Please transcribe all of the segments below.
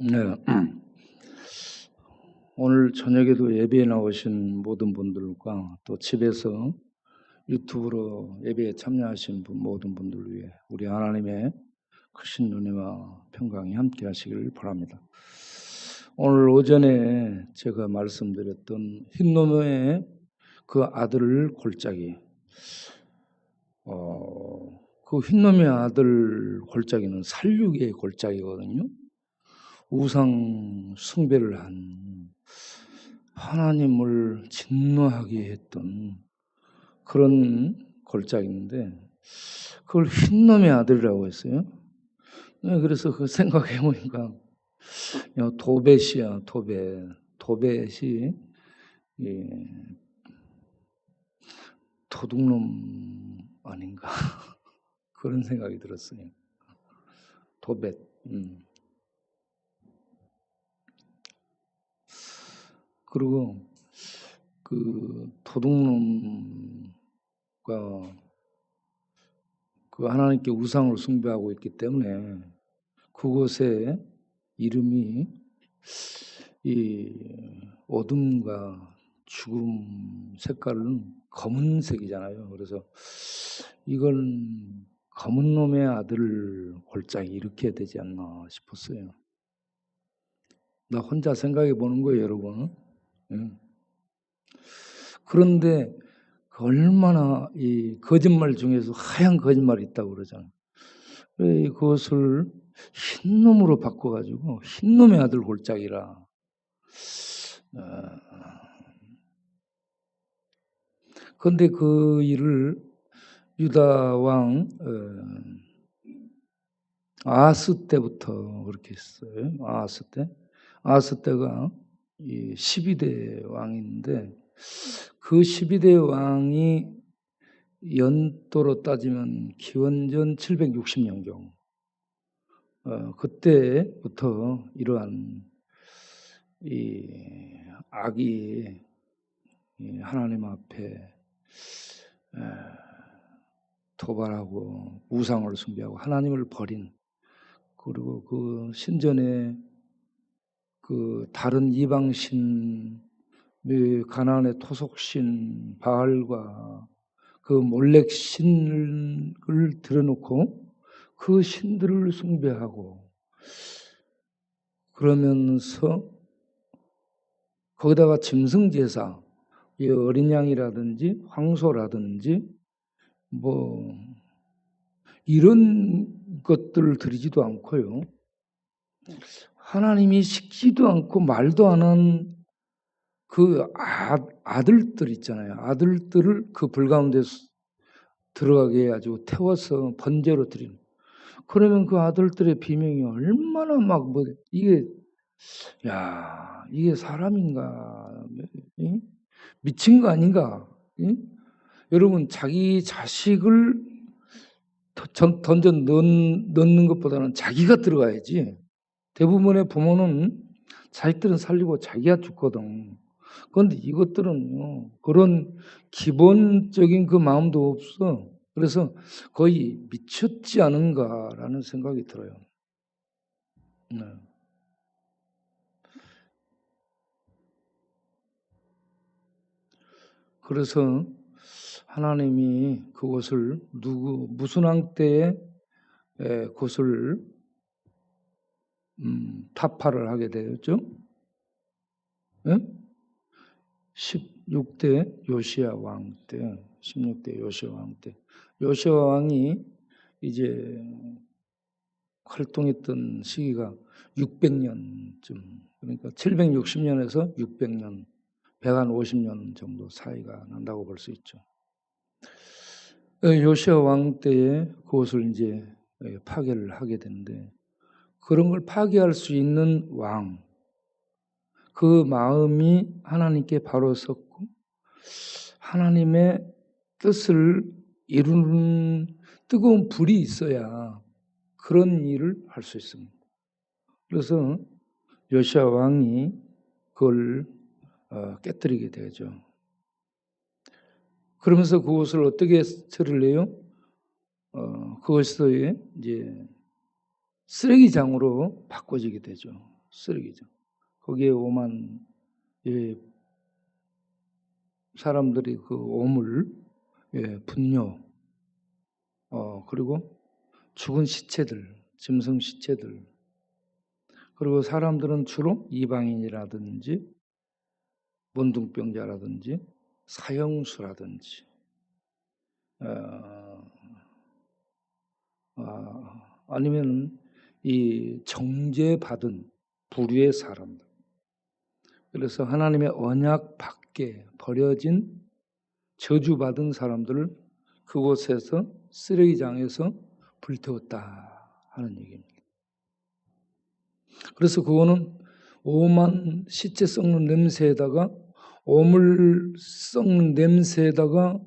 네. 오늘 저녁에도 예배에 나오신 모든 분들과 또 집에서 유튜브로 예배에 참여하신 모든 분들을 위해 우리 하나님의 크신 은혜와 평강이 함께 하시기를 바랍니다. 오늘 오전에 제가 말씀드렸던 흰놈의 그 아들 골짜기, 그 흰놈의 아들 골짜기는 살육의 골짜기거든요. 우상 숭배를 한 하나님을 진노하게 했던 그런 골짜기인데 그걸 흰놈의 아들이라고 했어요. 그래서 그 생각해 보니까 도벳이야, 도벳. 도벳이 도둑놈 아닌가 그런 생각이 들었어요. 도벳. 그리고 그 도둑놈과 그 하나님께 우상을 숭배하고 있기 때문에 그곳의 이름이 이 어둠과 죽음 색깔은 검은색이잖아요. 그래서 이건 검은 놈의 아들 골짜기 이렇게 되지 않나 싶었어요. 나 혼자 생각해 보는 거예요, 여러분. 그런데 얼마나 이 거짓말 중에서 하얀 거짓말이 있다고 그러잖아요. 그것을 흰놈으로 바꿔가지고 흰놈의 아들 골짜기라. 그런데 그 일을 유다 왕 아하스 때부터 그렇게 했어요. 아하스 때가 이 12대 왕인데 그 12대 왕이 연도로 따지면 기원전 760년경 그때부터 이러한 이 악이 하나님 앞에 도발하고 우상을 숭배하고 하나님을 버린, 그리고 그 신전에 그 다른 이방신, 가나안의 토속신 바알과 그 몰렉 신을 들여놓고 그 신들을 숭배하고 그러면서 거기다가 짐승제사, 어린 양이라든지 황소라든지 뭐 이런 것들을 드리지도 않고요. 하나님이 식지도 않고 말도 안 한 그 아들들 있잖아요. 아들들을 그 불 가운데 들어가게 해가지고 태워서 번제로 드리는. 그러면 그 아들들의 비명이 얼마나 막 이게 사람인가? 미친 거 아닌가? 여러분, 자기 자식을 던져 넣는 것보다는 자기가 들어가야지. 대부분의 부모는 자식들은 살리고 자기가 죽거든. 그런데 이것들은 그런 기본적인 그 마음도 없어. 그래서 거의 미쳤지 않은가라는 생각이 들어요. 네. 그래서 하나님이 그것을 무슨 왕 때에 그것을 타파를 하게 되었죠. 네? 16대 요시야 왕 때, 16대 요시야 왕 때, 요시야 왕이 이제 활동했던 시기가 600년쯤, 그러니까 760년에서 600년, 150년 정도 사이가 난다고 볼 수 있죠. 요시야 왕 때에 그것을 이제 파괴를 하게 되는데, 그런 걸 파괴할 수 있는 왕, 그 마음이 하나님께 바로 섰고 하나님의 뜻을 이루는 뜨거운 불이 있어야 그런 일을 할 수 있습니다. 그래서 요시야 왕이 그걸 깨뜨리게 되죠. 그러면서 그것을 어떻게 처리를 해요? 그것이 이제 쓰레기장으로 바꿔지게 되죠. 쓰레기장. 거기에 오만 사람들이 그 오물, 분뇨, 그리고 죽은 시체들, 짐승 시체들, 그리고 사람들은 주로 이방인이라든지 문둥병자라든지 사형수라든지 아니면 이 정죄받은 불의의 사람들. 그래서 하나님의 언약 밖에 버려진 저주받은 사람들을 그곳에서 쓰레기장에서 불태웠다 하는 얘기입니다. 그래서 그거는 오만 시체 썩는 냄새에다가 오물 썩는 냄새에다가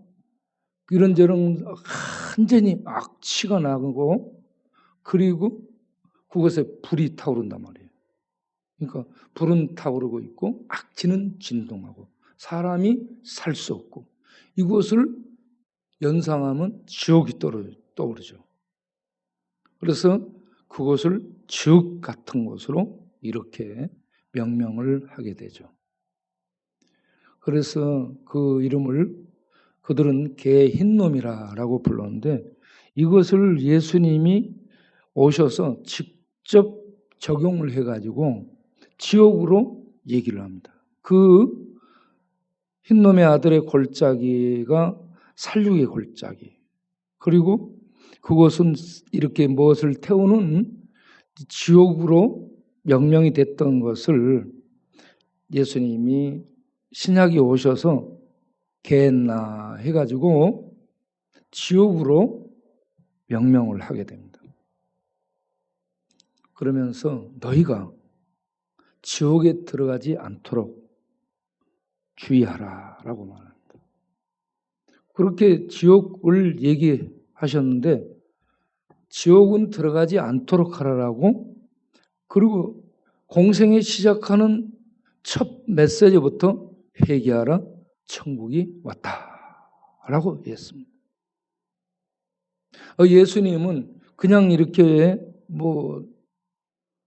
이런저런 완전히 악취가 나고 그리고 그곳에 불이 타오른단 말이에요. 그러니까 불은 타오르고 있고 악취는 진동하고 사람이 살 수 없고 이곳을 연상하면 지옥이 떠오르죠. 그래서 그곳을 지옥 같은 곳으로 이렇게 명명을 하게 되죠. 그래서 그 이름을 그들은 개 흰놈이라고 불렀는데 이것을 예수님이 오셔서 직접 적용을 해가지고 지옥으로 얘기를 합니다. 그 흰놈의 아들의 골짜기가 살육의 골짜기. 그리고 그것은 이렇게 무엇을 태우는 지옥으로 명명이 됐던 것을 예수님이 신약이 오셔서 개했나 해가지고 지옥으로 명명을 하게 됩니다. 그러면서 너희가 지옥에 들어가지 않도록 주의하라라고 말합니다. 그렇게 지옥을 얘기하셨는데 지옥은 들어가지 않도록 하라라고 그리고 공생에 시작하는 첫 메시지부터 회개하라 천국이 왔다라고 했습니다. 예수님은 그냥 이렇게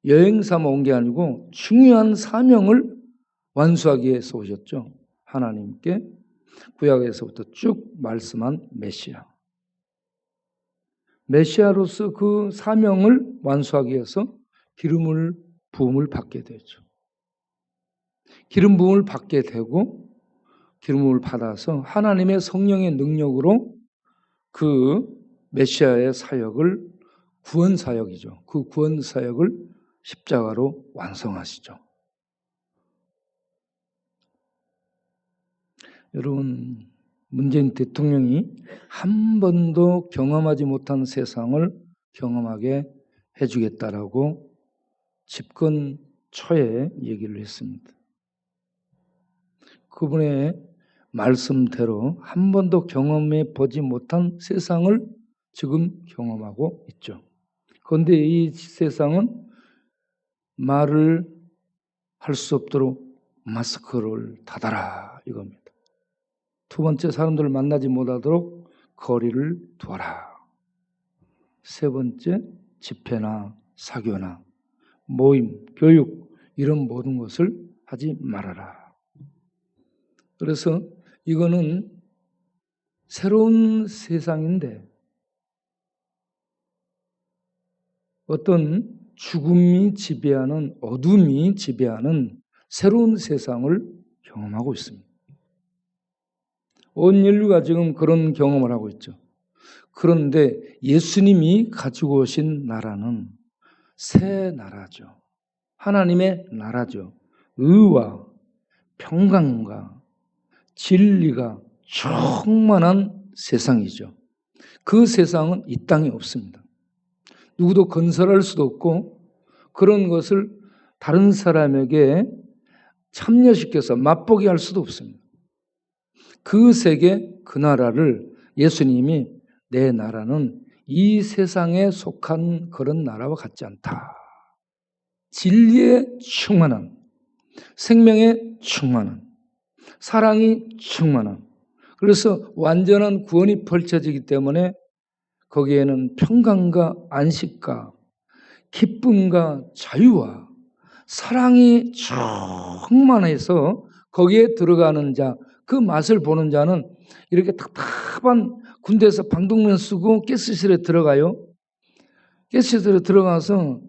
여행 삼아 온 게 아니고 중요한 사명을 완수하기 위해서 오셨죠. 하나님께 구약에서부터 쭉 말씀한 메시아. 메시아로서 그 사명을 완수하기 위해서 기름 부음을 받게 되죠. 기름 부음을 받게 되고 기름 부음을 받아서 하나님의 성령의 능력으로 그 메시아의 사역을 구원 사역이죠. 그 구원 사역을 십자가로 완성하시죠. 여러분, 문재인 대통령이 한 번도 경험하지 못한 세상을 경험하게 해주겠다라고 집권 초에 얘기를 했습니다. 그분의 말씀대로 한 번도 경험해 보지 못한 세상을 지금 경험하고 있죠. 그런데 이 세상은 말을 할 수 없도록 마스크를 닫아라 이겁니다. 두 번째, 사람들을 만나지 못하도록 거리를 두어라. 세 번째, 집회나 사교나 모임, 교육 이런 모든 것을 하지 말아라. 그래서 이거는 새로운 세상인데 어떤 죽음이 지배하는 어둠이 지배하는 새로운 세상을 경험하고 있습니다. 온 인류가 지금 그런 경험을 하고 있죠. 그런데 예수님이 가지고 오신 나라는 새 나라죠. 하나님의 나라죠. 의와 평강과 진리가 충만한 세상이죠. 그 세상은 이 땅에 없습니다. 누구도 건설할 수도 없고 그런 것을 다른 사람에게 참여시켜서 맛보게 할 수도 없습니다. 그 세계, 그 나라를 예수님이 내 나라는 이 세상에 속한 그런 나라와 같지 않다. 진리에 충만한, 생명에 충만한, 사랑이 충만한, 그래서 완전한 구원이 펼쳐지기 때문에 거기에는 평강과 안식과 기쁨과 자유와 사랑이 충만해서 거기에 들어가는 자, 그 맛을 보는 자는 이렇게 답답한 군대에서 방독면 쓰고 가스실에 들어가요. 가스실에 들어가서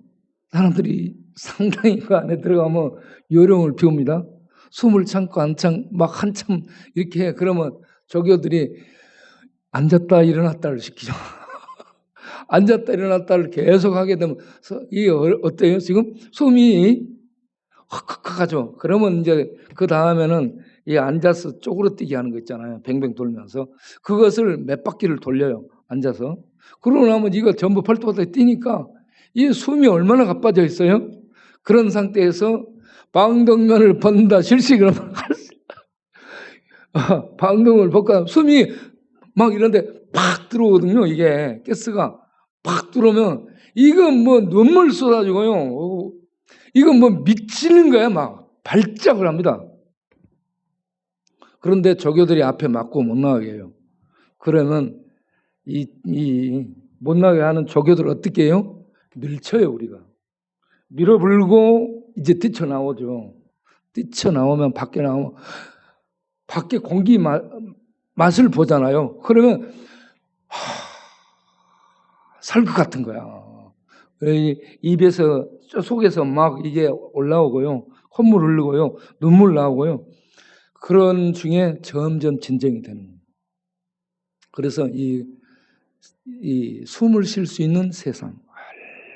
사람들이 상당히 그 안에 들어가면 요령을 피웁니다. 숨을 참고 막 한참 이렇게 해. 그러면 조교들이 앉았다 일어났다를 시키죠. 앉았다 일어났다를 계속 하게 되면 이 어때요? 지금 숨이 헉헉하죠. 그러면 이제 그 다음에는 이 앉아서 쪼그러뜨기 하는 거 있잖아요. 뱅뱅 돌면서 그것을 몇 바퀴를 돌려요. 앉아서. 그러고 나면 이거 전부 팔뚝팔뚝 뛰니까 이 숨이 얼마나 가빠져 있어요. 그런 상태에서 방독면을 벗는다 실시 그러면 방독을 벗고 숨이 막 이런데 팍 들어오거든요. 이게 가스가 팍 들어오면 이건 뭐 눈물 쏟아지고요. 이건 뭐 미치는 거야. 막 발작을 합니다. 그런데 조교들이 앞에 막고 못 나가게 해요. 그러면 이 못 나가게 하는 조교들 어떻게 해요? 밀쳐요. 우리가 밀어불고 이제 뛰쳐나오죠. 뛰쳐나오면 밖에 나오면 밖에 공기 맛을 보잖아요. 그러면 살 것 같은 거야. 입에서 속에서 막 이게 올라오고요. 콧물 흐르고요. 눈물 나오고요. 그런 중에 점점 진정이 되는 거예요. 그래서 이 숨을 쉴 수 있는 세상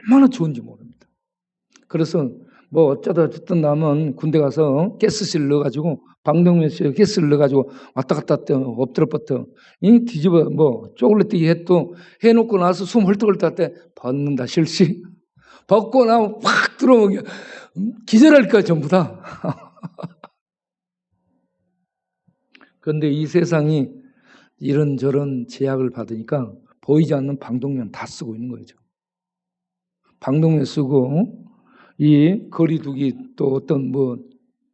얼마나 좋은지 모릅니다. 그래서 뭐 어쩌다 어쨌든 남은 군대 가서 가스실 넣어가지고 방독면실에 가스를 넣어가지고 왔다 갔다 엎드려 뻗어 뒤집어 뭐 쪼글러뜨기 해놓고 나서 숨 헐떡헐떡 할 때 벗는다 실시 벗고 나면 확 들어오면 기절할 거야 전부 다. 그런데 이 세상이 이런저런 제약을 받으니까 보이지 않는 방독면 다 쓰고 있는 거죠. 방독면 쓰고 이 거리두기 또 어떤 뭐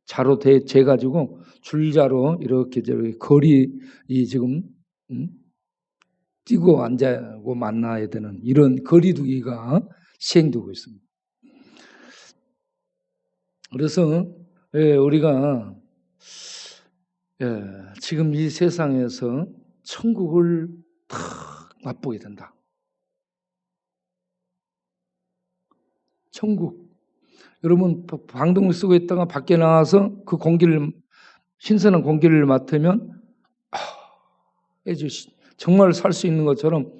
자로 재가지고 줄자로 이렇게 거리 지금 뛰고 앉아고 만나야 되는 이런 거리두기가 시행되고 있습니다. 그래서 우리가 지금 이 세상에서 천국을 다 맛보게 된다. 천국. 여러분 방독면 쓰고 있다가 밖에 나와서 그 공기를 신선한 공기를 맡으면 정말 살 수 있는 것처럼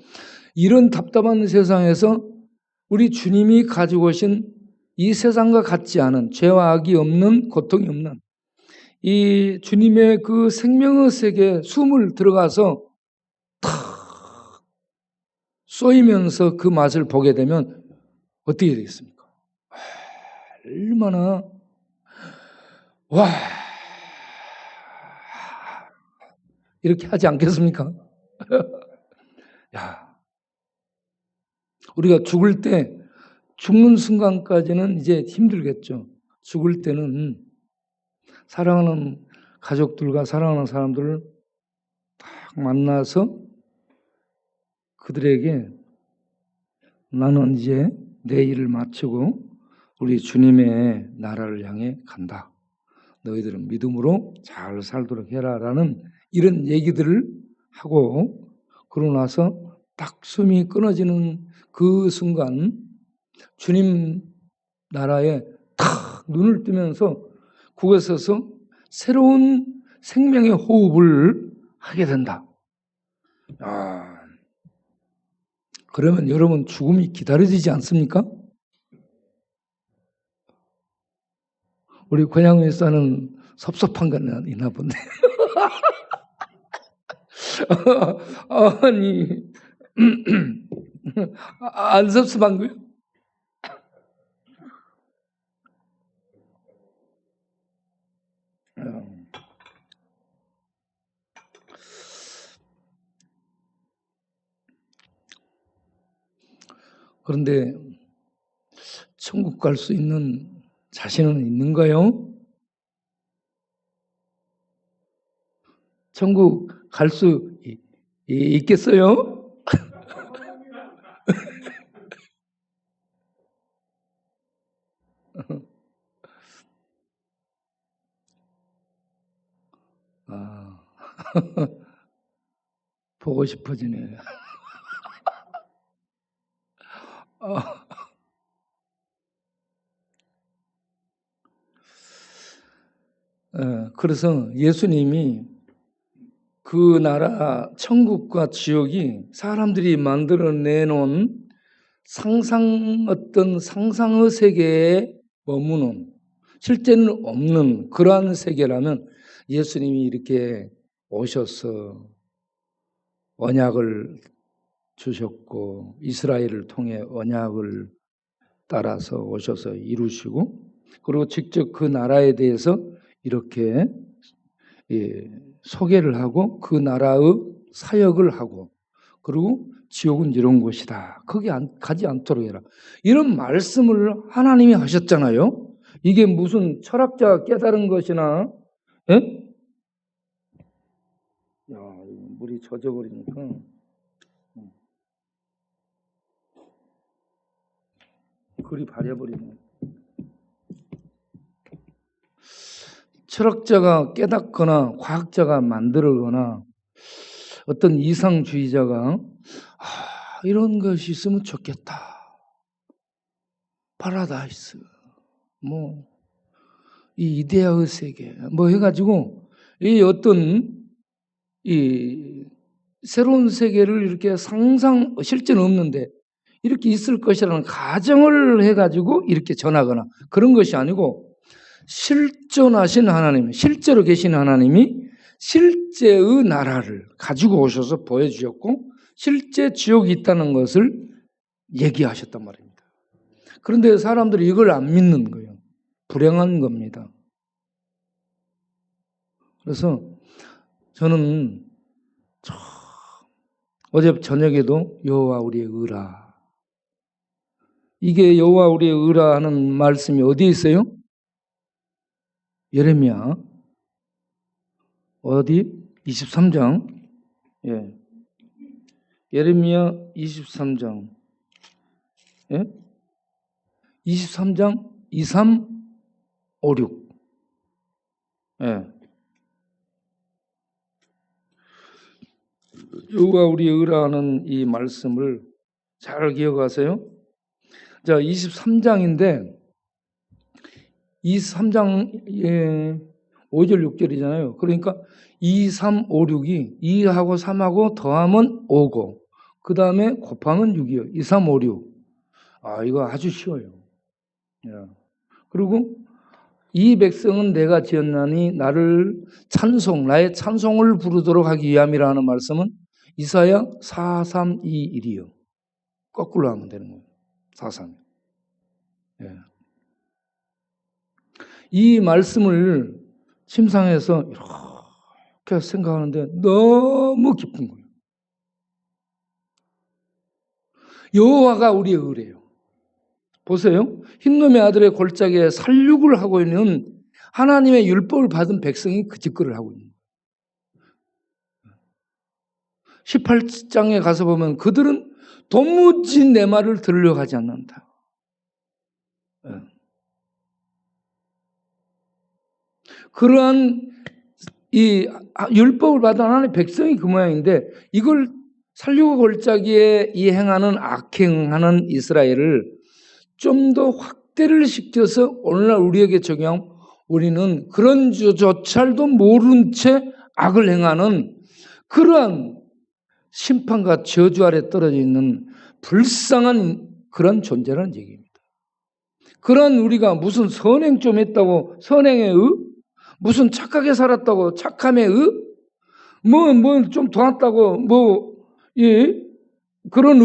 이런 답답한 세상에서 우리 주님이 가지고 오신 이 세상과 같지 않은 죄와 악이 없는 고통이 없는 이 주님의 그 생명의 세계에 숨을 들어가서 탁 쏘이면서 그 맛을 보게 되면 어떻게 되겠습니까? 얼마나 와 이렇게 하지 않겠습니까? 야, 우리가 죽는 순간까지는 이제 힘들겠죠. 죽을 때는 사랑하는 가족들과 사랑하는 사람들을 딱 만나서 그들에게 나는 이제 내 일을 마치고 우리 주님의 나라를 향해 간다. 너희들은 믿음으로 잘 살도록 해라라는 이런 얘기들을 하고 그러고 나서 딱 숨이 끊어지는 그 순간 주님 나라에 탁 눈을 뜨면서 그곳에 서서 새로운 생명의 호흡을 하게 된다. 그러면 여러분 죽음이 기다려지지 않습니까? 우리 고향에서는 섭섭한 건 있나 본데. 아니, 안 섭섭한 거요? 그런데 천국 갈 수 있는 자신은 있는가요? 천국 갈 수 있겠어요? 보고 싶어지네. 그래서 예수님이 그 나라 천국과 지옥이 사람들이 만들어내놓은 어떤 상상의 세계에 머무는 실제는 없는 그러한 세계라면 예수님이 이렇게 오셔서 언약을 주셨고 이스라엘을 통해 언약을 따라서 오셔서 이루시고 그리고 직접 그 나라에 대해서 이렇게 소개를 하고 그 나라의 사역을 하고 그리고 지옥은 이런 곳이다. 거기 가지 않도록 해라. 이런 말씀을 하나님이 하셨잖아요. 이게 무슨 철학자가 깨달은 것이나 예? 야, 물이 젖어버리니까 글이 바래버리네. 철학자가 깨닫거나 과학자가 만들거나 어떤 이상주의자가 이런 것이 있으면 좋겠다. 파라다이스, 이 이데아의 세계, 해가지고 이 어떤 이 새로운 세계를 이렇게 실제는 없는데 이렇게 있을 것이라는 가정을 해가지고 이렇게 전하거나 그런 것이 아니고 실존하신 하나님, 실제로 계신 하나님이 실제의 나라를 가지고 오셔서 보여주셨고 실제 지옥이 있다는 것을 얘기하셨단 말입니다. 그런데 사람들이 이걸 안 믿는 거예요. 불행한 겁니다. 그래서 저는 어제 저녁에도 여호와 우리의 의라, 이게 여호와 우리의 의라 하는 말씀이 어디에 있어요? 예레미야 어디? 23장. 예. 예레미야 23장. 예? 23장 23, 56. 예. 여호와 우리의 의라는 이 말씀을 잘 기억하세요. 자, 23장인데 23장 5절 6절이잖아요. 그러니까 2, 3, 5, 6이 2하고 3하고 더하면 5고 그 다음에 곱하면 6이요. 2, 3, 5, 6. 이거 아주 쉬워요. 그리고 이 백성은 내가 지었나니 나를 나의 찬송을 부르도록 하기 위함이라 하는 말씀은 이사야 4, 3, 2, 1이요. 거꾸로 하면 되는 거예요. 4, 3. 이 말씀을 침상에서 이렇게 생각하는데 너무 기쁜 거예요. 여호와가 우리의 의래요. 보세요. 흰놈의 아들의 골짜기에 살육을 하고 있는 하나님의 율법을 받은 백성이 그 짓거리를 하고 있는 거예요. 18장에 가서 보면 그들은 도무지 내 말을 들으려고 하지 않는다. 그러한 이 율법을 받은 하나님의 백성이 그 모양인데 이걸 살육의 골짜기에 이 행하는 악행하는 이스라엘을 좀 더 확대를 시켜서 오늘날 우리에게 적용하면 우리는 그런 조차도 모른 채 악을 행하는 그러한 심판과 저주 아래 떨어져 있는 불쌍한 그런 존재라는 얘기입니다. 그런 우리가 무슨 선행 좀 했다고 선행의 무슨 착하게 살았다고 착함의 좀 도왔다고 그런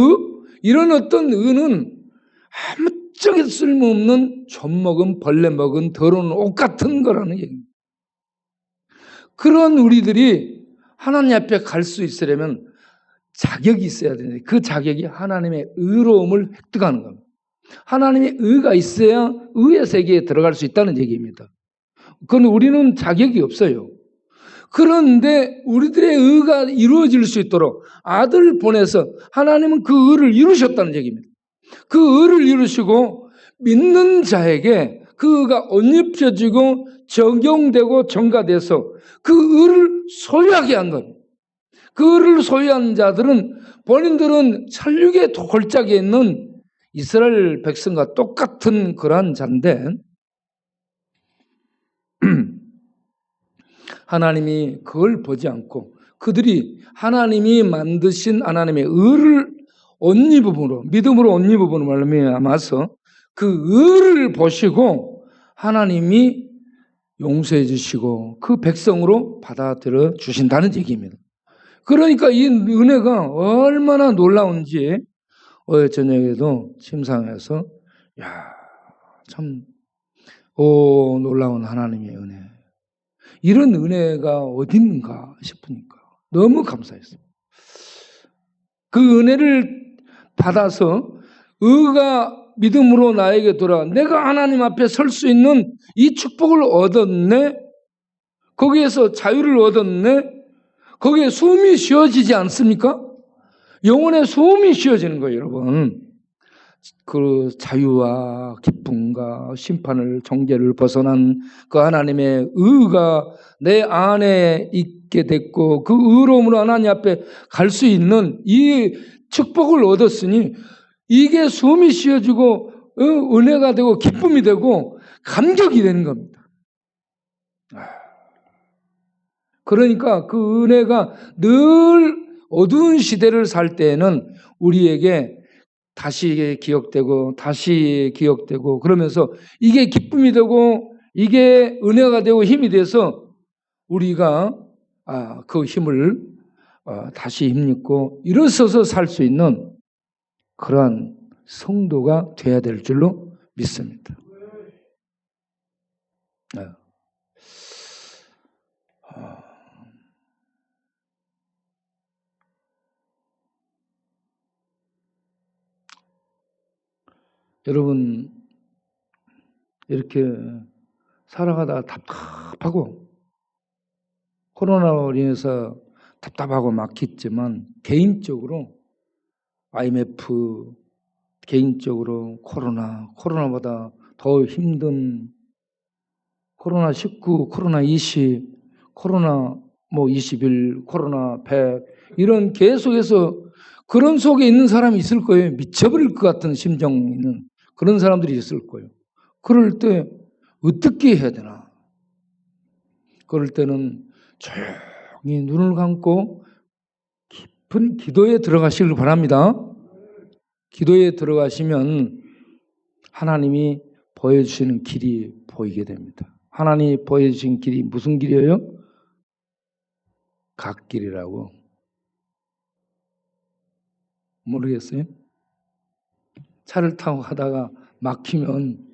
이런 어떤 의는 아무짝에 쓸모없는 젖 먹은 벌레 먹은 더러운 옷 같은 거라는 얘기입니다. 그런 우리들이 하나님 앞에 갈 수 있으려면 자격이 있어야 되는데 그 자격이 하나님의 의로움을 획득하는 겁니다. 하나님의 의가 있어야 의의 세계에 들어갈 수 있다는 얘기입니다. 그건 우리는 자격이 없어요. 그런데 우리들의 의가 이루어질 수 있도록 아들을 보내서 하나님은 그 의를 이루셨다는 얘기입니다. 그 의를 이루시고 믿는 자에게 그 의가 옷 입혀지고 적용되고 전가돼서 그 을을 소유하게 한 것. 그 을을 소유한 자들은 본인들은 살육의 골짜기에 있는 이스라엘 백성과 똑같은 그러한 자인데 하나님이 그걸 보지 않고 그들이 하나님이 만드신 하나님의 을을 옷 입음으로 믿음으로 옷 입음으로 말미암아서 그 을을 보시고 하나님이 용서해 주시고 그 백성으로 받아들여 주신다는 얘기입니다. 그러니까 이 은혜가 얼마나 놀라운지 어제 저녁에도 침상에서 참 놀라운 하나님의 은혜. 이런 은혜가 어디 있는가 싶으니까 너무 감사했어요. 그 은혜를 받아서 의가 믿음으로 나에게 돌아와 내가 하나님 앞에 설 수 있는 이 축복을 얻었네. 거기에서 자유를 얻었네. 거기에 숨이 쉬어지지 않습니까? 영혼의 숨이 쉬어지는 거예요, 여러분. 그 자유와 기쁨과 심판을 정죄를 벗어난 그 하나님의 의가 내 안에 있게 됐고 그 의로움으로 하나님 앞에 갈 수 있는 이 축복을 얻었으니 이게 숨이 쉬어지고 은혜가 되고 기쁨이 되고 감격이 되는 겁니다. 그러니까 그 은혜가 늘 어두운 시대를 살 때에는 우리에게 다시 기억되고 다시 기억되고 그러면서 이게 기쁨이 되고 이게 은혜가 되고 힘이 돼서 우리가 그 힘을 다시 힘입고 일어서서 살 수 있는 그러한 성도가 돼야 될 줄로 믿습니다. 여러분 이렇게 살아가다가 답답하고 코로나로 인해서 답답하고 막혔지만 개인적으로 IMF 개인적으로 코로나보다 더 힘든 코로나19, 코로나20, 코로나 21, 코로나 100 이런 계속해서 그런 속에 있는 사람이 있을 거예요. 미쳐버릴 것 같은 심정 있는 그런 사람들이 있을 거예요. 그럴 때 어떻게 해야 되나? 그럴 때는 조용히 눈을 감고 깊은 기도에 들어가시길 바랍니다. 기도에 들어가시면 하나님이 보여주시는 길이 보이게 됩니다. 하나님이 보여주신 길이 무슨 길이에요? 갓길이라고. 모르겠어요? 차를 타고 가다가 막히면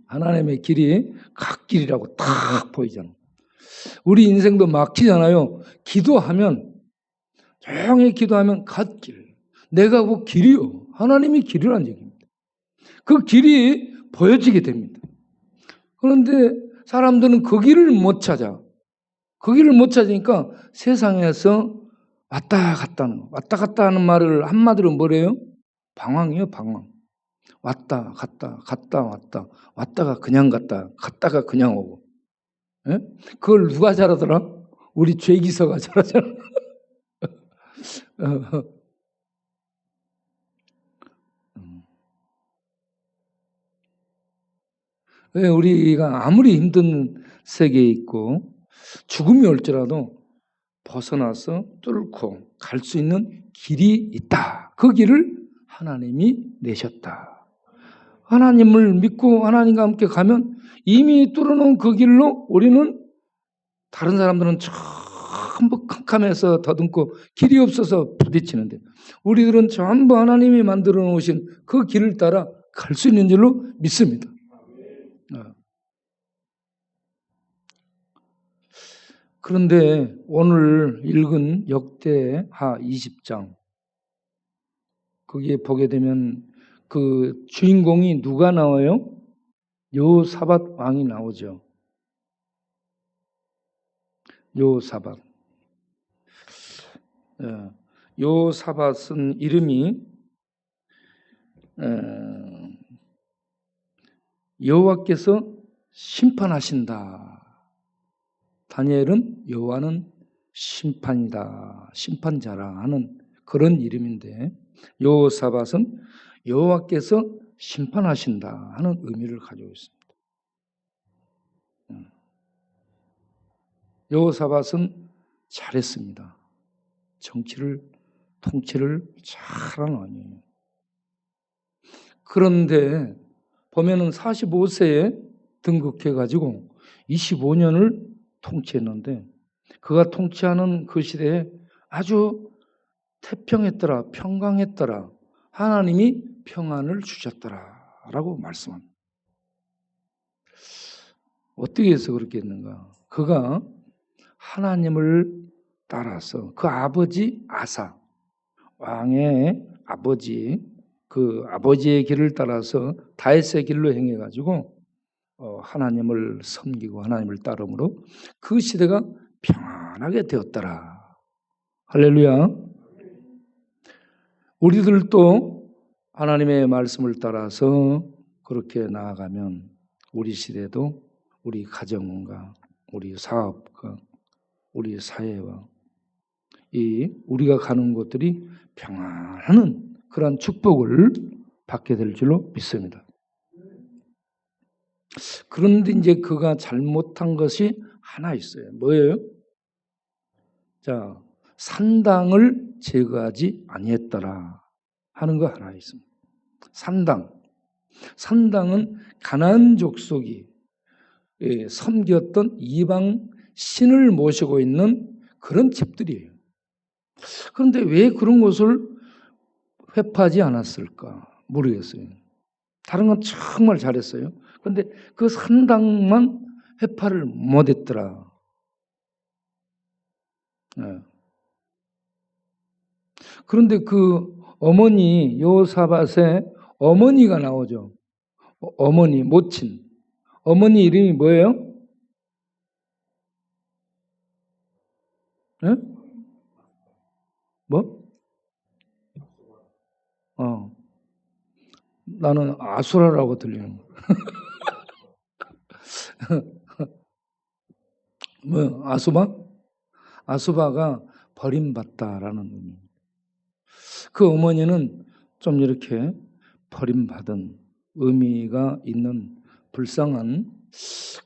하나님의 길이 갓길이라고 딱 보이잖아요. 우리 인생도 막히잖아요. 기도하면 조용히 기도하면 갓길. 내가 그 길이요. 하나님이 길이라는 얘기입니다. 그 길이 보여지게 됩니다. 그런데 사람들은 그 길을 못 찾아. 그 길을 못 찾으니까 세상에서 왔다 갔다 하는 거. 왔다 갔다 하는 말을 한마디로 뭐래요? 방황이에요, 방황. 왔다 갔다 갔다 왔다 왔다가 그냥 갔다 갔다가 그냥 오고. 예? 그걸 누가 잘하더라? 우리 죄기서가 잘하잖아. 왜 우리가 아무리 힘든 세계에 있고 죽음이 올지라도 벗어나서 뚫고 갈 수 있는 길이 있다. 그 길을 하나님이 내셨다. 하나님을 믿고 하나님과 함께 가면 이미 뚫어놓은 그 길로 우리는 다른 사람들은 전부 캄캄해서 더듬고 길이 없어서 부딪히는데 우리들은 전부 하나님이 만들어 놓으신 그 길을 따라 갈 수 있는 줄로 믿습니다. 그런데 오늘 읽은 역대하 20장 거기에 보게 되면 그 주인공이 누가 나와요? 여호사밧 왕이 나오죠. 여호사밧. 여호사밧은 이름이 여호와께서 심판하신다. 다니엘은 여호와는 심판이다, 심판자라 하는 그런 이름인데 여호사밧은 여호와께서 심판하신다 하는 의미를 가지고 있습니다. 여호사밧은 잘했습니다. 통치를 잘한 왕이에요. 그런데 보면은 45세에 등극해가지고 25년을 통치했는데 그가 통치하는 그 시대에 아주 태평했더라, 평강했더라, 하나님이 평안을 주셨더라라고 말씀합니다. 어떻게 해서 그렇게 했는가? 그가 하나님을 따라서 그 아버지 아사, 왕의 아버지, 그 아버지의 길을 따라서 다윗의 길로 행해가지고 하나님을 섬기고 하나님을 따름으로 그 시대가 평안하게 되었더라. 할렐루야. 우리들도 하나님의 말씀을 따라서 그렇게 나아가면 우리 시대도 우리 가정과 우리 사업과 우리 사회와 우리가 가는 곳들이 평안한 그런 축복을 받게 될 줄로 믿습니다. 그런데 이제 그가 잘못한 것이 하나 있어요. 뭐예요? 자, 산당을 제거하지 아니했더라 하는 거 하나 있습니다. 산당은 가나안 족속이 섬겼던 이방 신을 모시고 있는 그런 집들이에요. 그런데 왜 그런 것을 회파하지 않았을까 모르겠어요. 다른 건 정말 잘했어요. 그런데 그 산당만 회파를 못했더라. 네. 그런데 그 어머니 여호사밧의 어머니가 나오죠. 어머니, 모친. 어머니 이름이 뭐예요? 네? 뭐? 나는 아수라라고 들리는 거. 뭐 아수바? 아수바가 버림받다라는 의미. 그 어머니는 좀 이렇게 버림받은 의미가 있는 불쌍한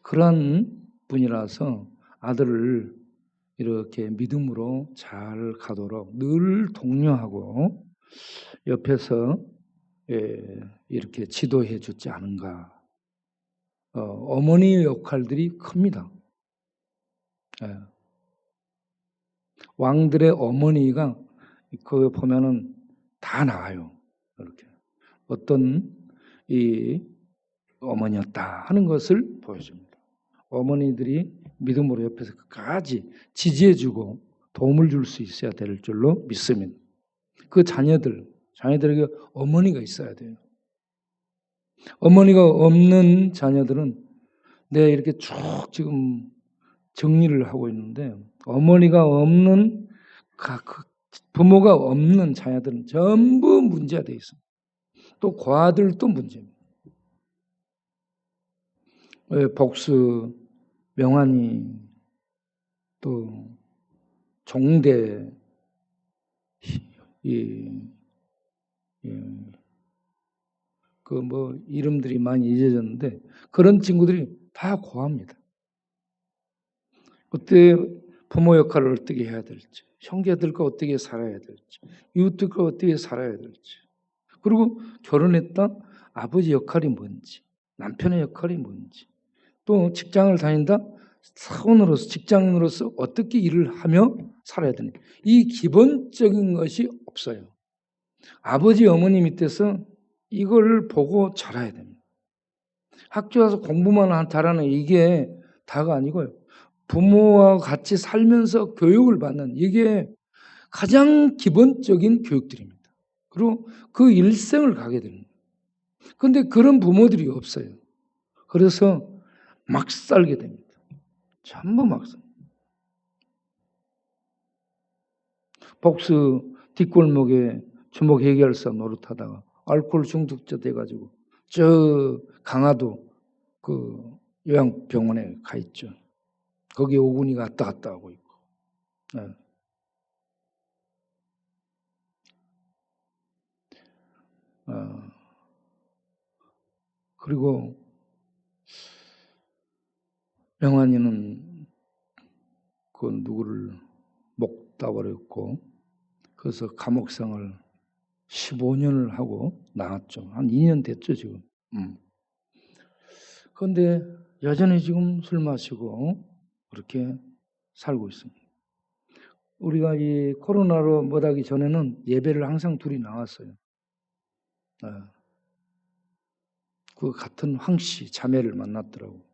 그런 분이라서 아들을 이렇게 믿음으로 잘 가도록 늘 독려하고 옆에서 이렇게 지도해 주지 않은가. 어머니의 역할들이 큽니다. 왕들의 어머니가 그 보면은 다 나와요. 이렇게 어떤 이 어머니였다 하는 것을 보여줍니다. 어머니들이 믿음으로 옆에서 끝까지 지지해주고 도움을 줄 수 있어야 될 줄로 믿습니다. 그 자녀들에게 어머니가 있어야 돼요. 어머니가 없는 자녀들은 내가 이렇게 쭉 지금 정리를 하고 있는데 어머니가 없는 부모가 없는 자녀들은 전부 문제가 돼 있습니다. 또 고아들도 문제입니다. 복수, 명환이, 또 종대, 그 뭐 이름들이 많이 잊어졌는데 그런 친구들이 다 고아입니다. 그때 부모 역할을 어떻게 해야 될지, 형제들과 어떻게 살아야 될지, 이웃들과 어떻게 살아야 될지, 그리고 결혼했다 아버지 역할이 뭔지, 남편의 역할이 뭔지, 또 직장을 다닌다 사원으로서 직장인으로서 어떻게 일을 하며 살아야 되는지, 이 기본적인 것이 없어요. 아버지 어머니 밑에서 이걸 보고 자라야 됩니다. 학교 와서 공부만 잘하는 이게 다가 아니고요. 부모와 같이 살면서 교육을 받는 이게 가장 기본적인 교육들입니다. 그리고 그 일생을 가게 됩니다. 그런데 그런 부모들이 없어요. 그래서 막 살게 됩니다. 전부 막 살. 복수 뒷골목에 주먹 해결사 노릇하다가 알코올 중독자 돼가지고 저 강화도 그 요양병원에 가 있죠. 거기 오군이가 왔다 갔다 하고 있고. 네. 그리고 명환이는 그 누구를 목 따버렸고, 그래서 감옥생활 15년을 하고 나왔죠. 한 2년 됐죠, 지금. 그런데 여전히 지금 술 마시고 그렇게 살고 있습니다. 우리가 이 코로나로 못하기 전에는 예배를 항상 둘이 나왔어요. 그 같은 황씨 자매를 만났더라고.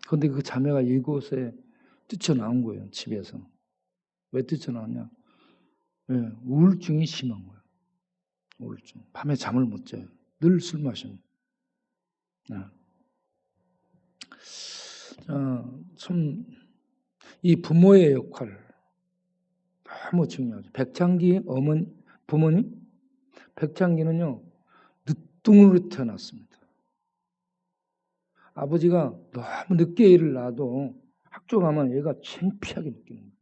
그런데 그 자매가 이곳에 뛰쳐나온 거예요, 집에서. 왜 뛰쳐나왔냐? 네, 우울증이 심한 거예요. 우울증. 밤에 잠을 못 자요. 늘 술 마시는. 네. 참, 이 부모의 역할 너무 중요하죠. 백창기 부모님, 백창기는요, 늦둥으로 태어났습니다. 아버지가 너무 늦게 애를 낳아도 학교 가면 얘가 창피하게 느끼는 거예요.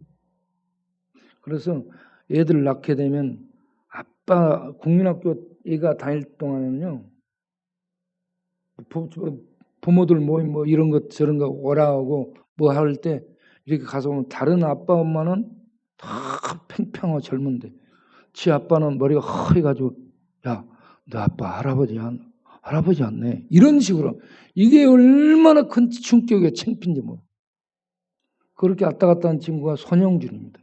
그래서 애들 낳게 되면 아빠 국민학교 애가 다닐 동안에는요, 부모들 모임 뭐 이런 것 저런 거 오라 하고 뭐 할 때 이렇게 가서 보면 다른 아빠 엄마는 다 팽팽하고 젊은데 지 아빠는 머리가 허해가지고 야, 너 아빠 할아버지 않네. 이런 식으로. 이게 얼마나 큰 충격의 창피인지 뭐. 그렇게 왔다 갔다 한 친구가 손영준입니다.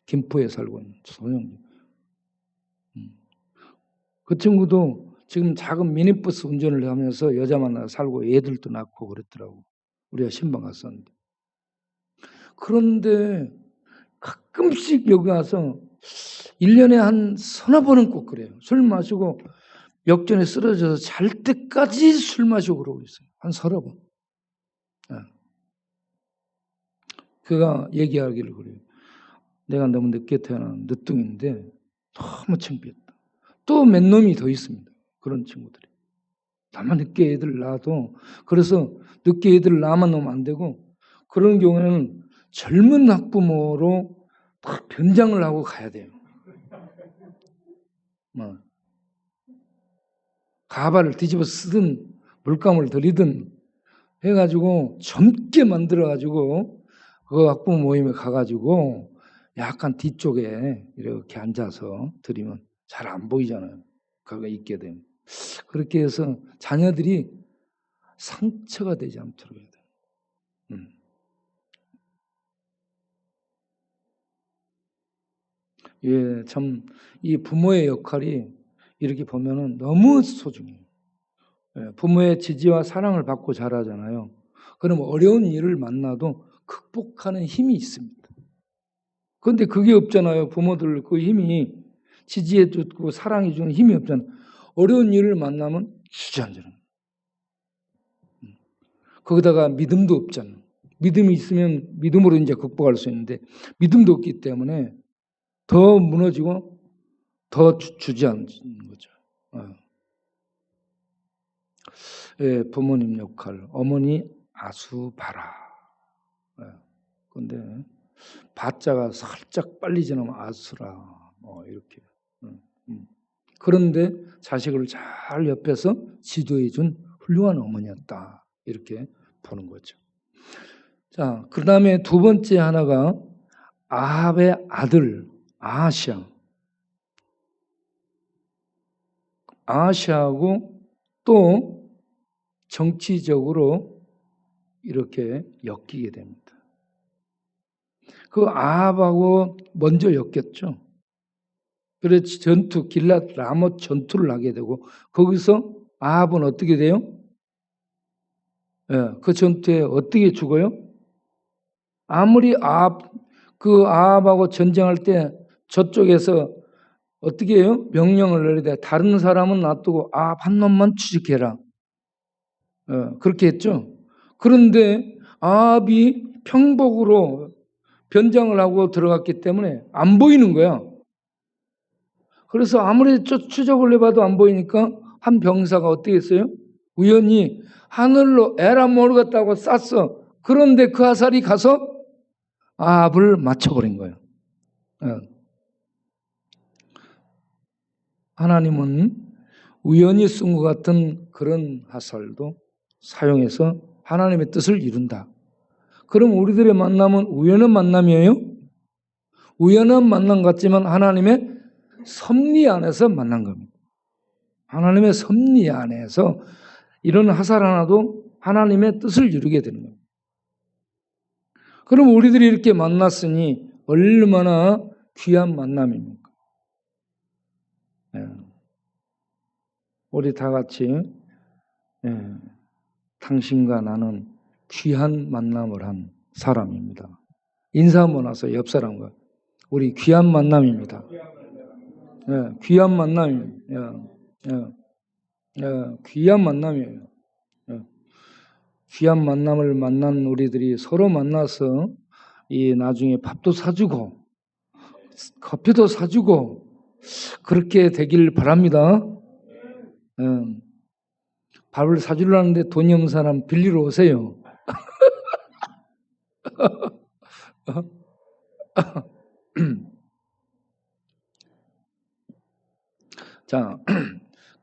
김포에 살고 있는 손영준. 그 친구도 지금 작은 미니버스 운전을 하면서 여자 만나서 살고 애들도 낳고 그랬더라고. 우리가 신방 갔었는데. 그런데 가끔씩 여기 와서 1년에 한 서너 번은 꼭 그래요. 술 마시고 역전에 쓰러져서 잘 때까지 술 마시고 그러고 있어요. 한 서너 번. 그가 얘기하기를 그래요. 내가 너무 늦게 태어난 늦둥인데 너무 창피했다. 또 몇 놈이 더 있습니다. 그런 친구들이. 다만 늦게 애들 낳아도 그래서 늦게 애들 낳으면 너무 안 되고 그런 경우에는 젊은 학부모로 다 변장을 하고 가야 돼요. 가발을 뒤집어 쓰든 물감을 들이든 해가지고 젊게 만들어가지고 그 학부모 모임에 가가지고 약간 뒤쪽에 이렇게 앉아서 드리면 잘 안 보이잖아요. 그거 있게 되면. 그렇게 해서 자녀들이 상처가 되지 않도록 해야 돼요. 예, 참 이 부모의 역할이 이렇게 보면은 너무 소중해요. 예, 부모의 지지와 사랑을 받고 자라잖아요. 그럼 어려운 일을 만나도 극복하는 힘이 있습니다. 그런데 그게 없잖아요. 부모들 그 힘이 지지해주고 사랑해주는 힘이 없잖아요. 어려운 일을 만나면 주저앉는. 거기다가 믿음도 없잖아요. 믿음이 있으면 믿음으로 이제 극복할 수 있는데 믿음도 없기 때문에 더 무너지고 더 주저앉는 거죠. 예, 부모님 역할, 어머니 아수바라. 근데 바자가 살짝 빨리 지나면 아수라, 뭐 이렇게. 그런데 자식을 잘 옆에서 지도해준 훌륭한 어머니였다. 이렇게 보는 거죠. 자, 그 다음에 두 번째 하나가 아합의 아들 아하시아. 아하시아하고 또 정치적으로 이렇게 엮이게 됩니다. 그 아합하고 먼저 엮였죠. 그래서 길랏 라못 전투를 하게 되고 거기서 아합은 어떻게 돼요? 예, 그 전투에 어떻게 죽어요? 아무리 아합하고 전쟁할 때 저쪽에서 어떻게 해요? 명령을 내리되 다른 사람은 놔두고 아합 한 놈만 추직해라. 그렇게 했죠. 그런데 아합이 평복으로 변장을 하고 들어갔기 때문에 안 보이는 거야. 그래서 아무리 추적을 해봐도 안 보이니까 한 병사가 어떻게 했어요? 우연히 하늘로 에라 모르겠다고 쐈어. 그런데 그 화살이 가서 아합을 맞춰버린 거예요. 하나님은 우연히 쏜 것 같은 그런 화살도 사용해서 하나님의 뜻을 이룬다. 그럼 우리들의 만남은 우연한 만남이에요? 우연한 만남 같지만 하나님의 섭리 안에서 만난 겁니다. 하나님의 섭리 안에서 이런 화살 하나도 하나님의 뜻을 이루게 되는 겁니다. 그럼 우리들이 이렇게 만났으니 얼마나 귀한 만남입니까? 우리 다 같이 당신과 나는 귀한 만남을 한 사람입니다. 인사 한번 하세요. 옆 사람과. 우리 귀한 만남입니다. 귀한 만남이에요. 귀한 만남이에요. 귀한 만남을 만난 우리들이 서로 만나서 이 나중에 밥도 사주고 커피도 사주고 그렇게 되길 바랍니다. 밥을 사주려는데 돈이 없는 사람 빌리러 오세요. 자,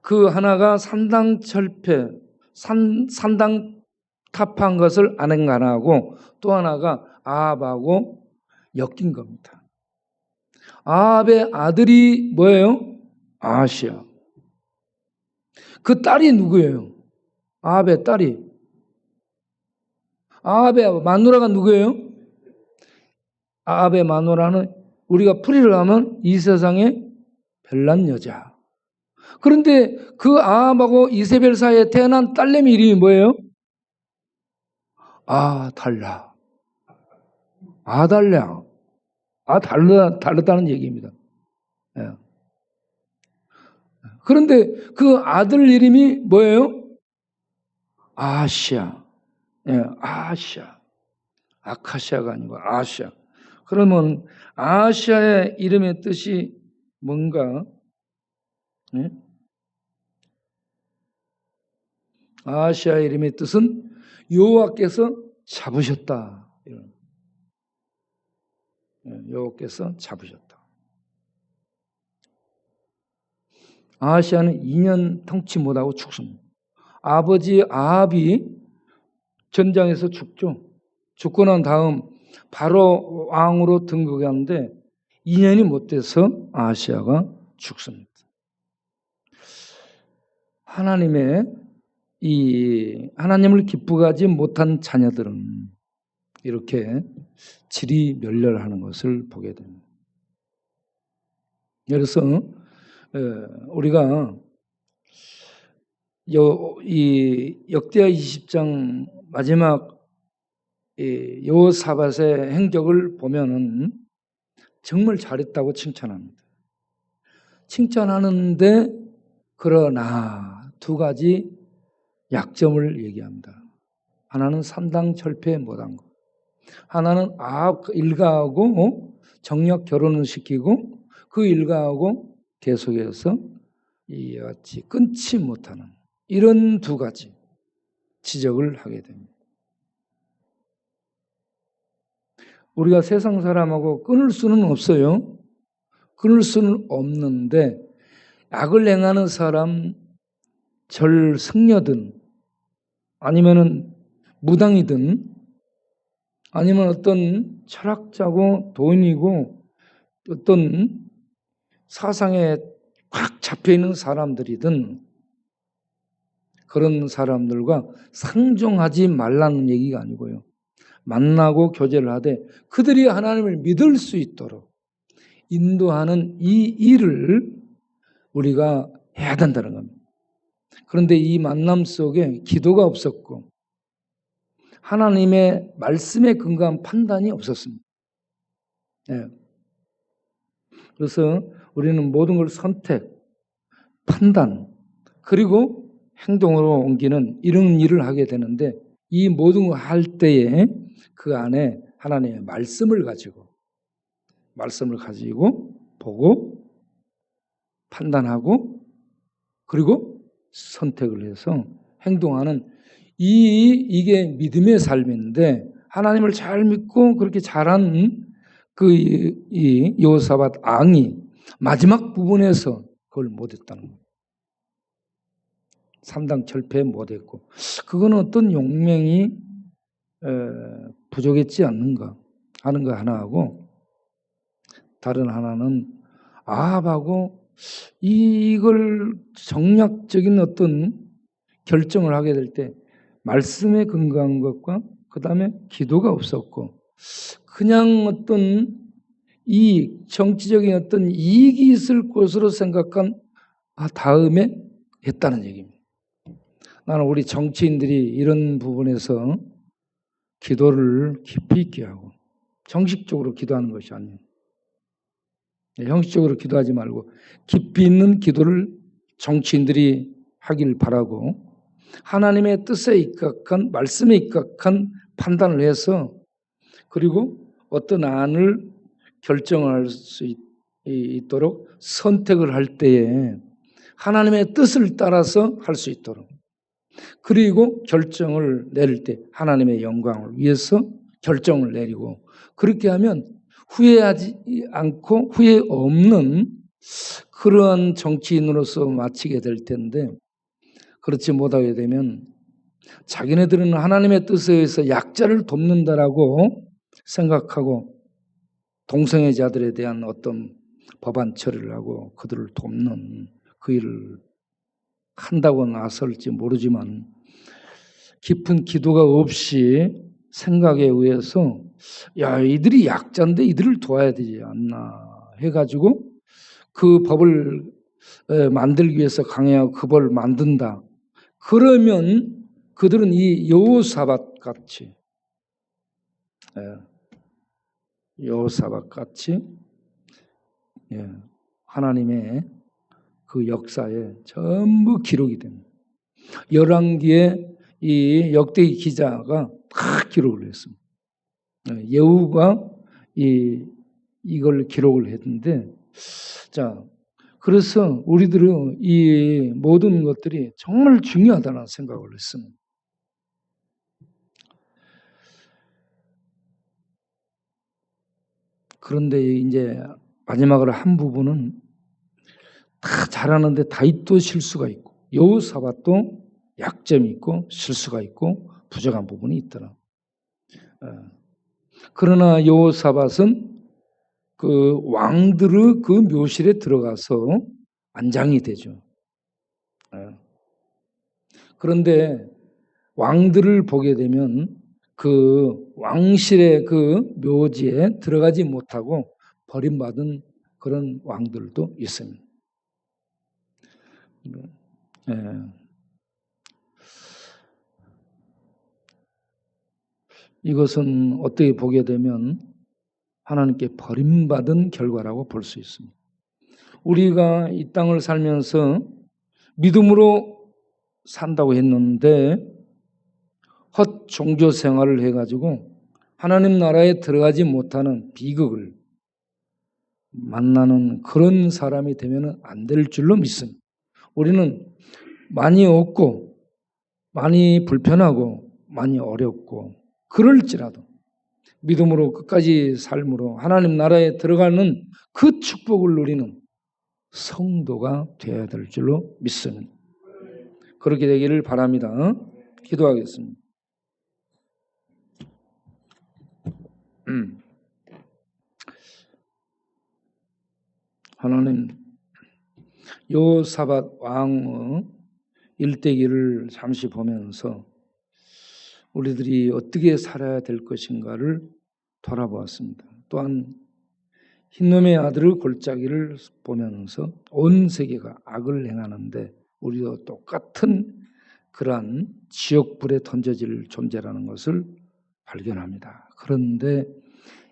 그 하나가 산당철폐, 산당탑한 것을 안행간하고 또 하나가 아합하고 엮인 겁니다. 아합의 아들이 뭐예요? 아하시야. 그 딸이 누구예요? 아합의 딸이. 아합의 마누라가 누구예요? 아합의 마누라는 우리가 풀이를 하면 이 세상에 별난 여자. 그런데 그 아합하고 이세벨 사이에 태어난 딸내미 이름이 뭐예요? 아달랴. 아달랴. 다르다는 얘기입니다. 그런데 그 아들 이름이 뭐예요? 아시아. 아시아. 아카시아가 아니고 아시아. 그러면 아시아의 이름의 뜻이 뭔가? 아시아의 이름의 뜻은 여호와께서 잡으셨다. 여호와께서 잡으셨다. 아하시아는 2년 통치 못하고 죽습니다. 아버지 아합이 전장에서 죽죠. 죽고 난 다음 바로 왕으로 등극하는데 2년이 못 돼서 아하시아가 죽습니다. 하나님을 기쁘게 못한 자녀들은 이렇게 질이 멸렬하는 것을 보게 됩니다. 그래서 우리가 이 역대하 20장 마지막 여호사밧의 행적을 보면은 정말 잘했다고 칭찬합니다. 칭찬하는데 그러나 두 가지 약점을 얘기합니다. 하나는 산당철폐 못한 것. 하나는 아합 일가하고 정략 결혼을 시키고 그 일가하고 계속해서 이와 같이 끊지 못하는 이런 두 가지 지적을 하게 됩니다. 우리가 세상 사람하고 끊을 수는 없어요. 끊을 수는 없는데 악을 행하는 사람, 절승려든 아니면은 무당이든 아니면 어떤 철학자고 돈이고 어떤 사상에 꽉 잡혀있는 사람들이든 그런 사람들과 상종하지 말라는 얘기가 아니고요. 만나고 교제를 하되 그들이 하나님을 믿을 수 있도록 인도하는 이 일을 우리가 해야 된다는 겁니다. 그런데 이 만남 속에 기도가 없었고 하나님의 말씀에 근거한 판단이 없었습니다. 그래서 우리는 모든 걸 선택, 판단, 그리고 행동으로 옮기는 이런 일을 하게 되는데 이 모든 걸 할 때에 그 안에 하나님의 말씀을 가지고 보고 판단하고 그리고 선택을 해서 행동하는 이게 믿음의 삶인데 하나님을 잘 믿고 그렇게 잘한 이 여호사밧 왕이 마지막 부분에서 그걸 못했다는 거예요. 3당 철폐 못했고 그건 어떤 용맹이 부족했지 않는가 하는 거 하나하고 다른 하나는 아합하고 이걸 정략적인 어떤 결정을 하게 될 때 말씀에 근거한 것과 그 다음에 기도가 없었고 그냥 어떤 정치적인 어떤 이익이 있을 것으로 생각한 다음에 했다는 얘기입니다. 나는 우리 정치인들이 이런 부분에서 기도를 깊이 있게 하고 정식적으로 기도하는 것이 아니에요. 형식적으로 기도하지 말고 깊이 있는 기도를 정치인들이 하길 바라고 하나님의 뜻에 입각한 말씀에 입각한 판단을 해서 그리고 어떤 안을 결정할 수 있도록 선택을 할 때에 하나님의 뜻을 따라서 할 수 있도록 그리고 결정을 내릴 때 하나님의 영광을 위해서 결정을 내리고 그렇게 하면 후회하지 않고 후회 없는 그러한 정치인으로서 마치게 될 텐데 그렇지 못하게 되면 자기네들은 하나님의 뜻에 의해서 약자를 돕는다라고 생각하고 동성애자들에 대한 어떤 법안 처리를 하고 그들을 돕는 그 일을 한다고 나설지 모르지만 깊은 기도가 없이 생각에 의해서 야 이들이 약자인데 이들을 도와야 되지 않나 해가지고 그 법을 만들기 위해서 강행하고 그 법을 만든다. 그러면 그들은 이 여호사밧 같이 여호사밧 같이 하나님의 그 역사에 전부 기록이 됩니다. 열왕기에 이 역대기 기자가 다 기록을 했습니다. 예후가 이걸 기록을 했는데 자 그래서 우리들은 이 모든 것들이 정말 중요하다는 생각을 했습니다. 그런데 이제 마지막으로 한 부분은 다 잘하는데 다윗도 실수가 있고 여호사밧도 약점이 있고 실수가 있고 부족한 부분이 있더라. 그러나 여호사밧은 그 왕들의 그 묘실에 들어가서 안장이 되죠. 그런데 왕들을 보게 되면 그 왕실의 그 묘지에 들어가지 못하고 버림받은 그런 왕들도 있습니다. 이것은 어떻게 보게 되면 하나님께 버림받은 결과라고 볼 수 있습니다. 우리가 이 땅을 살면서 믿음으로 산다고 했는데 헛 종교 생활을 해가지고 하나님 나라에 들어가지 못하는 비극을 만나는 그런 사람이 되면 안 될 줄로 믿습니다. 우리는 많이 없고 많이 불편하고 많이 어렵고 그럴지라도 믿음으로 끝까지 삶으로 하나님 나라에 들어가는 그 축복을 누리는 성도가 되어야 될 줄로 믿습니다. 그렇게 되기를 바랍니다. 기도하겠습니다. 하나님 여호사밧 왕의 일대기를 잠시 보면서 우리들이 어떻게 살아야 될 것인가를 돌아보았습니다. 또한 흰놈의 아들의 골짜기를 보면서 온 세계가 악을 행하는데 우리도 똑같은 그러한 지옥불에 던져질 존재라는 것을 발견합니다. 그런데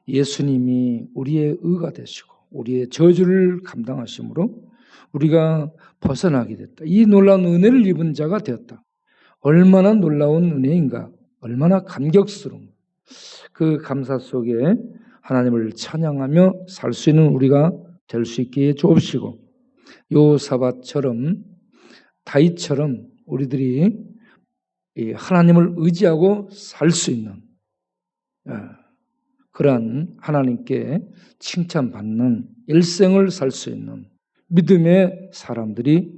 예수님이 우리의 의가 되시고 우리의 저주를 감당하심으로 우리가 벗어나게 됐다. 이 놀라운 은혜를 입은 자가 되었다. 얼마나 놀라운 은혜인가. 얼마나 감격스러운 그 감사 속에 하나님을 찬양하며 살 수 있는 우리가 될 수 있게 주옵시고 여호사밧처럼 다윗처럼 우리들이 이 하나님을 의지하고 살 수 있는 그러한 하나님께 칭찬받는 일생을 살 수 있는 믿음의 사람들이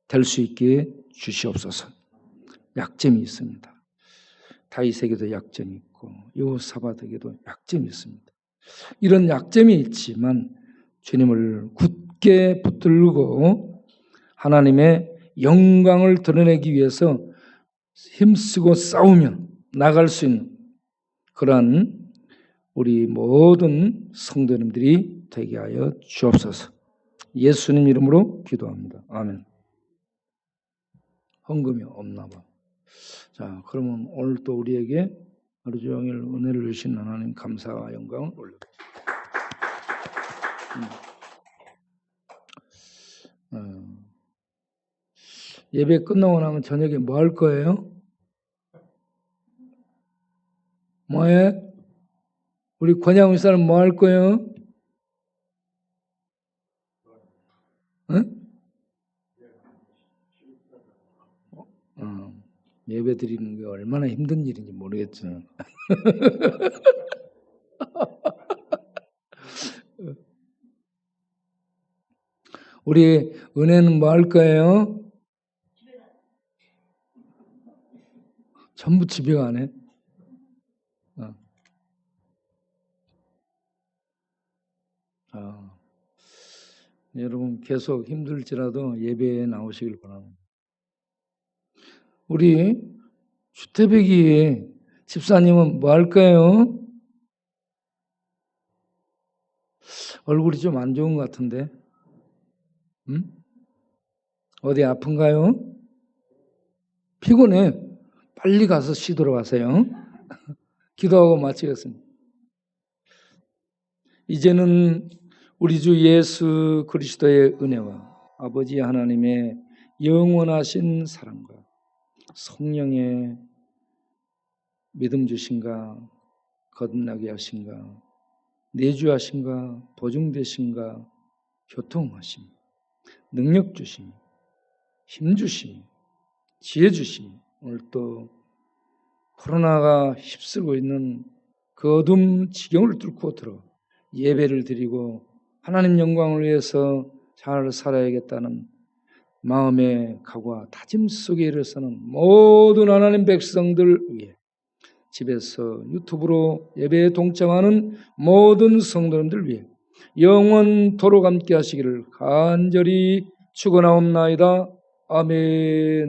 될 수 있게 주시옵소서. 약점이 있습니다. 다윗에게도 약점이 있고 여호사밧에게도 약점이 있습니다. 이런 약점이 있지만 주님을 굳게 붙들고 하나님의 영광을 드러내기 위해서 힘쓰고 싸우며 나갈 수 있는 그러한 우리 모든 성도님들이 되게 하여 주옵소서. 예수님 이름으로 기도합니다. 아멘. 헌금이 없나 봐. 자, 그러면 오늘 또 우리에게 하루 종일 은혜를 주신 하나님 감사와 영광을 올려드립니다. 예배 끝나고 나면 저녁에 뭐 할 거예요? 뭐해? 우리 권양 의사는 뭐 할 거예요? 응? 예배 드리는 게 얼마나 힘든 일인지 모르겠죠. 우리 은혜는 뭐 할 거예요? 전부 집에 가네. 여러분 계속 힘들지라도 예배에 나오시길 바랍니다. 우리 주태백이 집사님은 뭐 할까요? 얼굴이 좀 안 좋은 것 같은데, 어디 아픈가요? 피곤해. 빨리 가서 쉬도록 하세요. 기도하고 마치겠습니다. 이제는 우리 주 예수 그리스도의 은혜와 아버지 하나님의 영원하신 사랑과 성령의 믿음 주신가, 거듭나게 하신가, 내주하신가, 보증되신가, 교통하심, 능력 주심, 힘 주심, 지혜 주심, 오늘 또 코로나가 휩쓸고 있는 그 어둠 지경을 뚫고 들어 예배를 드리고 하나님 영광을 위해서 잘 살아야겠다는 마음의 각오와 다짐 속에 일어서는 모든 하나님 백성들 위해 집에서 유튜브로 예배에 동참하는 모든 성도님들 위해 영원토록 함께 하시기를 간절히 축원하옵나이다. 아멘.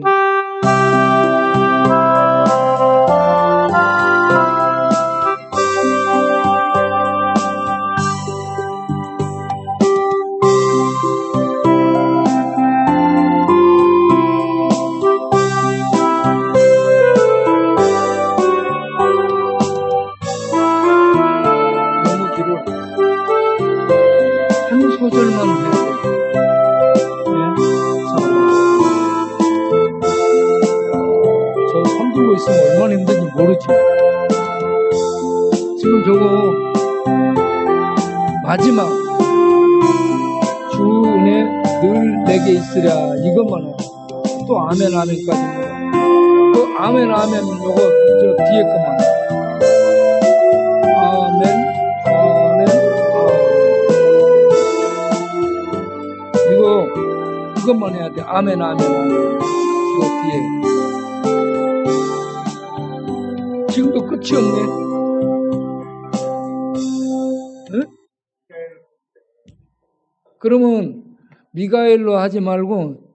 소절만 해도 저 손들고 있으면 얼마나 힘든지 모르죠. 지금 저거 마지막 주 은혜 늘 내게 있으랴 이것만 또 아멘 아멘까지 그 아멘 아멘 요거 저 뒤에 것만 아멘 아멘 그것만 해야 돼. 아멘 아멘 그 뒤에 지금도 끝이 없네. 응? 그러면 미가엘로 하지 말고